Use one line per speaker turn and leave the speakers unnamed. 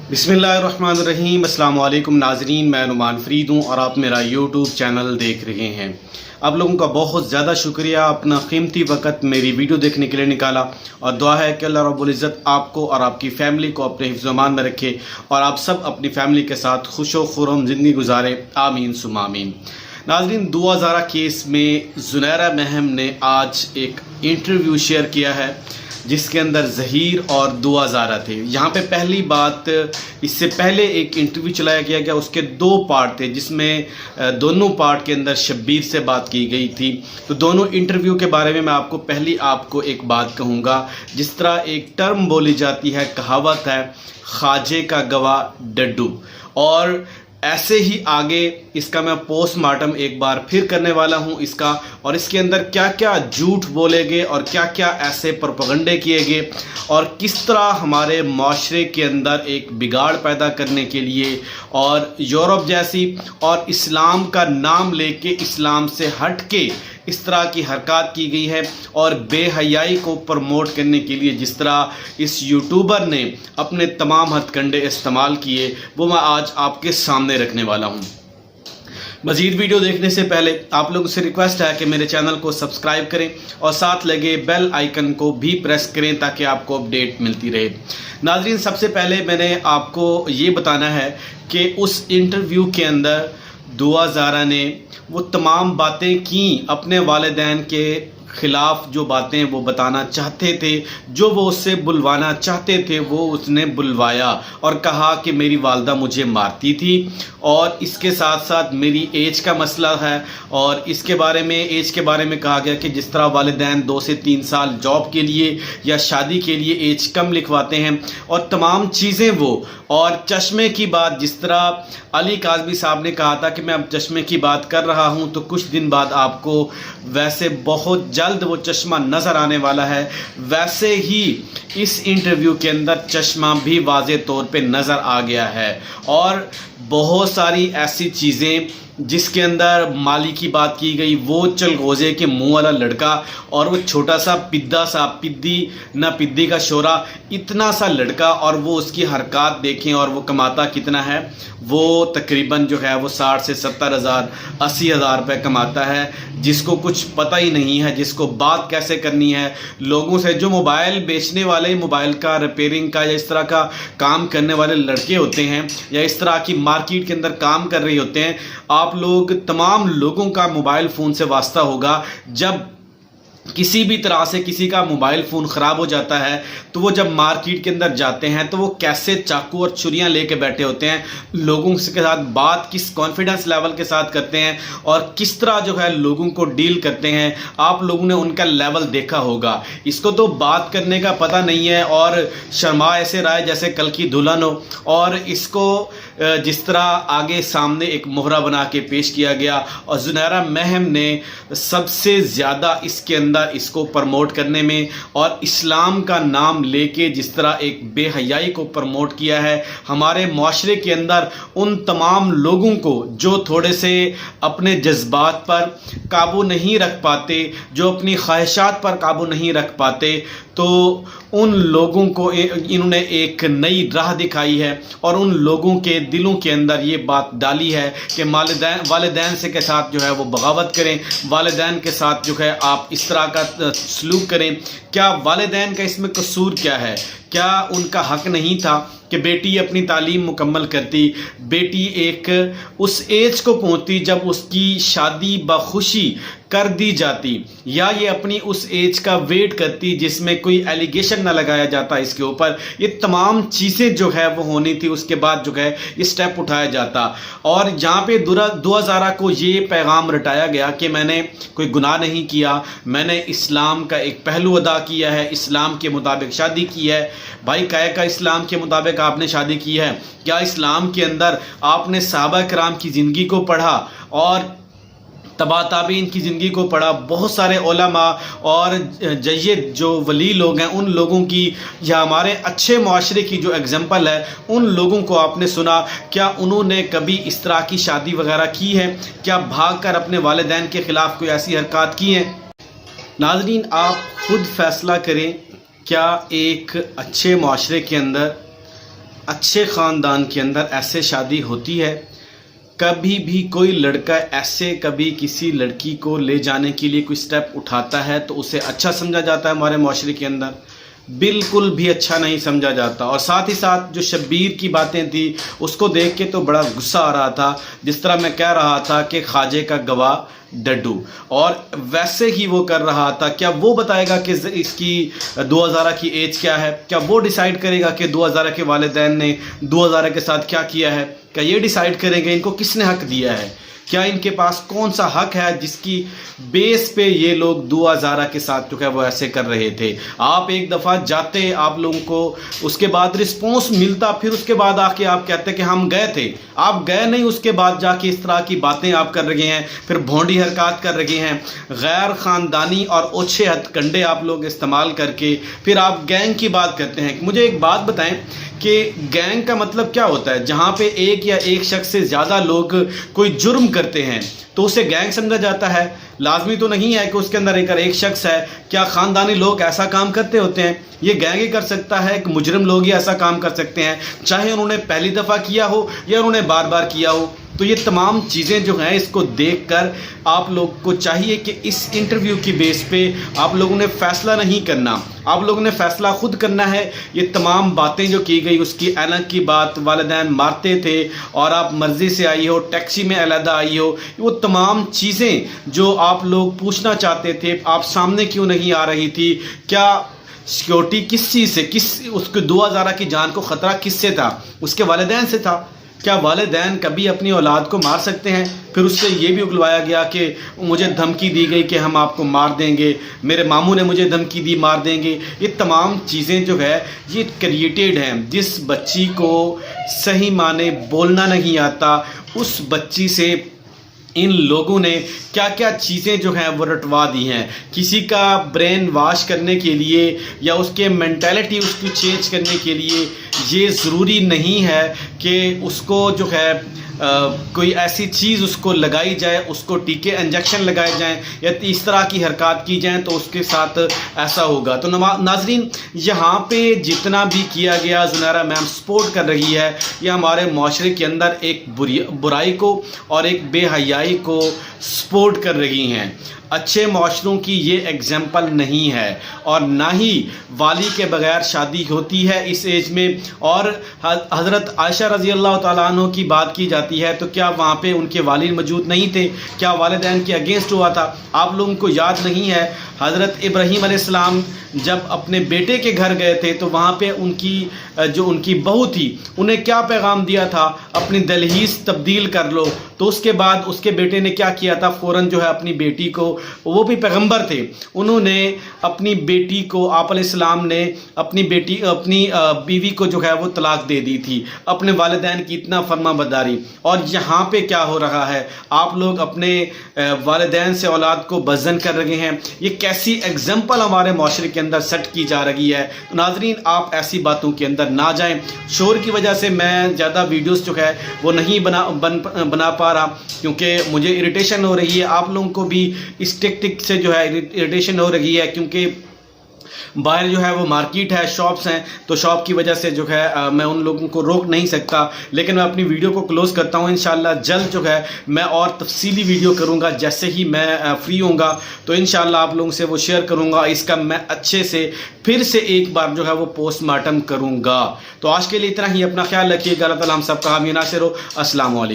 बिस्मिल्लाहिर्रहमानिर्रहीम। अस्सलाम वालेकुम नाज़रीन, मैं नुमान फ़रीद हूँ और आप मेरा यूट्यूब चैनल देख रहे हैं। आप लोगों का बहुत ज़्यादा शुक्रिया, अपना कीमती वक्त मेरी वीडियो देखने के लिए निकाला और दुआ है कि अल्लाह रब्बुल इज़्ज़त आपको और आपकी फ़ैमिली को अपने हिफ्ज़-ओ-अमान में रखे और आप सब अपनी फ़ैमिली के साथ खुश व खुर्रम ज़िंदगी गुजारे, आमीन सुम्मा आमीन। नाज़रीन, दुआ ज़ारा केस में ज़ुनैरा महम ने आज एक इंटरव्यू शेयर किया है जिसके अंदर ज़हीर और दुआ ज़ारा थे। यहाँ पे पहली बात, इससे पहले एक इंटरव्यू चलाया गया, उसके दो पार्ट थे जिसमें दोनों पार्ट के अंदर शब्बीर से बात की गई थी। तो दोनों इंटरव्यू के बारे में मैं आपको एक बात कहूँगा। जिस तरह एक टर्म बोली जाती है, कहावत है, ख्वाजे का गवाह डड्डू, और ऐसे ही आगे इसका मैं पोस्टमार्टम एक बार फिर करने वाला हूं इसका, और इसके अंदर क्या क्या झूठ बोले गए और क्या क्या ऐसे प्रोपेगेंडे किए गए और किस तरह हमारे माशरे के अंदर एक बिगाड़ पैदा करने के लिए और यूरोप जैसी और इस्लाम का नाम लेके इस्लाम से हट के इस तरह की हरकत की गई है और बेहयाई को प्रमोट करने के लिए जिस तरह इस यूट्यूबर ने अपने तमाम हथकंडे इस्तेमाल किए, वो मैं आज आपके सामने रखने वाला हूँ। मज़ीद वीडियो देखने से पहले आप लोगों से रिक्वेस्ट है कि मेरे चैनल को सब्सक्राइब करें और साथ लगे बेल आइकन को भी प्रेस करें ताकि आपको अपडेट मिलती रहे। नाज़रीन, सबसे पहले मैंने आपको ये बताना है कि उस इंटरव्यू के अंदर दुआ ज़ारा ने वो तमाम बातें की, अपने वालिदैन के ख़िलाफ़ जो बातें वो बताना चाहते थे, जो वो उससे बुलवाना चाहते थे, वो उसने बुलवाया और कहा कि मेरी वालदा मुझे मारती थी और इसके साथ साथ मेरी एज का मसला है। और इसके बारे में एज के बारे में कहा गया कि जिस तरह वालिदैन 2 से 3 साल जॉब के लिए या शादी के लिए एज कम लिखवाते हैं और तमाम चीज़ें वो, और चश्मे की बात, जिस तरह अली काज़मी साहब ने कहा था कि मैं अब चश्मे की बात कर रहा हूं तो कुछ दिन बाद आपको वैसे बहुत जल्द वो चश्मा नज़र आने वाला है, वैसे ही इस इंटरव्यू के अंदर चश्मा भी वाज़े तौर पे नज़र आ गया है। और बहुत सारी ऐसी चीज़ें जिसके अंदर माली की बात की गई, वो चलगोज़े के मुंह वाला लड़का और वो छोटा सा पिद्दा सा, पिद्दी ना पिद्दी का शोरा, इतना सा लड़का, और वो उसकी हरकत देखें और वो कमाता कितना है। वो तकरीबन जो है वो 60 से 70 हज़ार 80 हज़ार रुपये कमाता है, जिसको कुछ पता ही नहीं है, जिसको बात कैसे करनी है लोगों से। जो मोबाइल बेचने वाले, मोबाइल का रिपेयरिंग का या इस तरह का काम करने वाले लड़के होते हैं या इस तरह की मार्केट के अंदर काम कर रहे होते हैं, आप लोग तमाम लोगों का मोबाइल फ़ोन से वास्ता होगा। जब किसी भी तरह से किसी का मोबाइल फ़ोन ख़राब हो जाता है तो वो जब मार्केट के अंदर जाते हैं तो वो कैसे चाकू और छुरियां लेके बैठे होते हैं, लोगों के साथ बात किस कॉन्फिडेंस लेवल के साथ करते हैं और किस तरह जो है लोगों को डील करते हैं, आप लोगों ने उनका लेवल देखा होगा। इसको तो बात करने का पता नहीं है और शर्मा ऐसे रहा है जैसे कल की दुल्हन हो, और इसको जिस तरह आगे सामने एक मोहरा बना के पेश किया गया और ज़ुनैरा महम ने सबसे ज़्यादा इसके अंदर इसको प्रमोट करने में और इस्लाम का नाम लेके जिस तरह एक बेहयाई को प्रमोट किया है हमारे माशरे के अंदर, उन तमाम लोगों को जो थोड़े से अपने जज्बात पर काबू नहीं रख पाते, जो अपनी ख्वाहिशात पर काबू नहीं रख पाते, तो उन लोगों को इन्होंने एक नई राह दिखाई है और उन लोगों के दिलों के अंदर ये बात डाली है कि वालिदैन से के साथ जो है वो बगावत करें, वालिदैन के साथ जो है आप इस तरह का सलूक करें। क्या वालिदैन का इसमें कसूर क्या है? क्या उनका हक नहीं था कि बेटी अपनी तालीम मुकम्मल करती, बेटी एक उस एज को पहुंचती जब उसकी शादी बखुशी कर दी जाती, या ये अपनी उस एज का वेट करती जिसमें कोई एलिगेशन ना लगाया जाता इसके ऊपर। ये तमाम चीज़ें जो है वो होनी थी, उसके बाद जो है ये स्टेप उठाया जाता। और जहाँ पे दुआ ज़ारा को ये पैगाम रटाया गया कि मैंने कोई गुनाह नहीं किया, मैंने इस्लाम का एक पहलू अदा किया है, इस्लाम के मुताबिक शादी की है। भाई काहे का इस्लाम के मुताबिक आपने शादी की है? क्या इस्लाम के अंदर आपने सहाबा किराम की ज़िंदगी को पढ़ा और तबा ताबीन की ज़िंदगी को पढ़ा? बहुत सारे उलमा और जय्यद जो वली लोग हैं उन लोगों की, या हमारे अच्छे माशरे की जो एग्जाम्पल है उन लोगों को आपने सुना? क्या उन्होंने कभी इस तरह की शादी वगैरह की है? क्या भाग कर अपने वालिदैन के ख़िलाफ़ कोई ऐसी हरकत की है? नाज़रीन, आप खुद फैसला करें, क्या एक अच्छे माशरे के अंदर اچھے خاندان کے اندر ایسے شادی ہوتی ہے؟ کبھی بھی کوئی لڑکا ایسے کبھی کسی لڑکی کو لے جانے کے لیے کوئی سٹیپ اٹھاتا ہے تو اسے اچھا سمجھا جاتا ہے ہمارے معاشرے کے اندر؟ بالکل بھی اچھا نہیں سمجھا جاتا. اور ساتھ ہی ساتھ جو شبیر کی باتیں تھی اس کو دیکھ کے تو بڑا غصہ آ رہا تھا، جس طرح میں کہہ رہا تھا کہ خواجے کا گواہ ڈڈو، اور ویسے ہی وہ کر رہا تھا. کیا وہ بتائے گا کہ اس کی 2000 کی ایج کیا ہے؟ کیا وہ ڈیسائیڈ کرے گا کہ 2000 کے والدین نے 2000 کے ساتھ کیا کیا ہے؟ کیا یہ ڈیسائیڈ کریں گے ان کو کس نے حق دیا ہے؟ کیا ان کے پاس کون سا حق ہے جس کی بیس پہ یہ لوگ 2000 کے ساتھ جو ہے وہ ایسے کر رہے تھے؟ آپ ایک دفعہ جاتے، آپ لوگوں کو اس کے بعد رسپونس ملتا، پھر اس کے بعد آ کے آپ کہتے کہ ہم گئے تھے. آپ گئے نہیں، اس کے بعد جا کے اس طرح کی باتیں آپ کر رہے ہیں، پھر بھونڈی حرکات کر رہے ہیں، غیر خاندانی اور اوچھے ہتھ کنڈے آپ لوگ استعمال کر کے پھر آپ گینگ کی بات کرتے ہیں. مجھے ایک بات بتائیں کہ گینگ کا مطلب کیا ہوتا ہے؟ جہاں پہ ایک یا ایک شخص سے زیادہ لوگ کوئی جرم کرتے ہیں تو اسے گینگ سمجھا جاتا ہے؟ لازمی تو نہیں ہے کہ اس کے اندر ایک شخص ہے. کیا خاندانی لوگ ایسا کام کرتے ہوتے ہیں؟ یہ گینگ ہی کر سکتا ہے کہ مجرم لوگ ہی ایسا کام کر سکتے ہیں، چاہے انہوں نے پہلی دفعہ کیا ہو یا انہوں نے بار بار کیا ہو. تو یہ تمام چیزیں جو ہیں اس کو دیکھ کر آپ لوگ کو چاہیے کہ اس انٹرویو کی بیس پہ آپ لوگوں نے فیصلہ نہیں کرنا، آپ لوگوں نے فیصلہ خود کرنا ہے. یہ تمام باتیں جو کی گئی، اس کی اینک کی بات، والدین مارتے تھے اور آپ مرضی سے آئی ہو، ٹیکسی میں علیحدہ آئی ہو، وہ تمام چیزیں جو آپ لوگ پوچھنا چاہتے تھے آپ سامنے کیوں نہیں آ رہی تھی؟ کیا سیکیورٹی کس چیز سے، اس کے 2000 کی جان کو خطرہ کس سے تھا؟ اس کے والدین سے تھا. کیا والدین کبھی اپنی اولاد کو مار سکتے ہیں؟ پھر اس سے یہ بھی اگلوایا گیا کہ مجھے دھمکی دی گئی کہ ہم آپ کو مار دیں گے، میرے ماموں نے مجھے دھمکی دی مار دیں گے. یہ تمام چیزیں جو ہے یہ کریٹڈ ہیں. جس بچی کو صحیح معنی بولنا نہیں آتا، اس بچی سے ان لوگوں نے کیا کیا چیزیں جو ہیں وہ رٹوا دی ہیں. کسی کا برین واش کرنے کے لیے یا اس کے مینٹیلٹی اس کی چینج کرنے کے لیے یہ ضروری نہیں ہے کہ اس کو جو ہے کوئی ایسی چیز اس کو لگائی جائے، اس کو ٹیکے انجیکشن لگائے جائیں یا اس طرح کی حرکات کی جائیں تو اس کے ساتھ ایسا ہوگا. تو ناظرین، یہاں پہ جتنا بھی کیا گیا زنیرہ میم سپورٹ کر رہی ہے، یہ ہمارے معاشرے کے اندر ایک برائی کو اور ایک بے حیائی کو سپورٹ کر رہی ہیں. اچھے معاشروں کی یہ ایگزامپل نہیں ہے، اور نہ ہی والی کے بغیر شادی ہوتی ہے اس ایج میں. اور حضرت عائشہ رضی اللہ تعالیٰ عنہ کی بات کی جاتی ہے تو کیا وہاں پہ ان کے والد موجود نہیں تھے؟ کیا والدین کے اگینسٹ ہوا تھا؟ آپ لوگوں کو یاد نہیں ہے حضرت ابراہیم علیہ السلام جب اپنے بیٹے کے گھر گئے تھے تو وہاں پہ ان کی بہو تھی، انہیں کیا پیغام دیا تھا؟ اپنی دہلیز تبدیل کر لو. تو اس کے بعد اس کے بیٹے نے کیا کیا تھا؟ فوراً جو ہے اپنی بیٹی کو، وہ بھی پیغمبر تھے، انہوں نے اپنی بیٹی کو، آپ علیہ السلام نے اپنی بیوی کو جو ہے وہ طلاق دے دی تھی. اپنے والدین کی اتنا فرما برداری. اور یہاں پہ کیا ہو رہا ہے؟ آپ لوگ اپنے والدین سے اولاد کو بزن کر رہے ہیں. یہ کیسی ایگزامپل ہمارے معاشرے کے اندر سیٹ کی جا رہی ہے؟ تو ناظرین، آپ ایسی باتوں کے اندر نہ جائیں. شور کی وجہ سے میں زیادہ ویڈیوز جو ہے وہ نہیں بنا پا رہا، کیونکہ مجھے اریٹیشن ہو رہی ہے. آپ لوگوں کو بھی اس ٹک سے جو ہے اریٹیشن ہو رہی ہے، کیونکہ باہر جو ہے وہ مارکیٹ ہے، شاپس ہیں، تو شاپ کی وجہ سے جو ہے میں ان لوگوں کو روک نہیں سکتا. لیکن میں اپنی ویڈیو کو کلوز کرتا ہوں. انشاءاللہ جلد جو ہے میں اور تفصیلی ویڈیو کروں گا، جیسے ہی میں فری ہوں گا تو انشاءاللہ آپ لوگوں سے وہ شیئر کروں گا. اس کا میں اچھے سے پھر سے ایک بار جو ہے وہ پوسٹ مارٹم کروں گا. تو آج کے لیے اتنا ہی. اپنا خیال رکھیے گا. اللہ تعالیٰ ہم سب کا حامی ناصر ہو. السلام علیکم.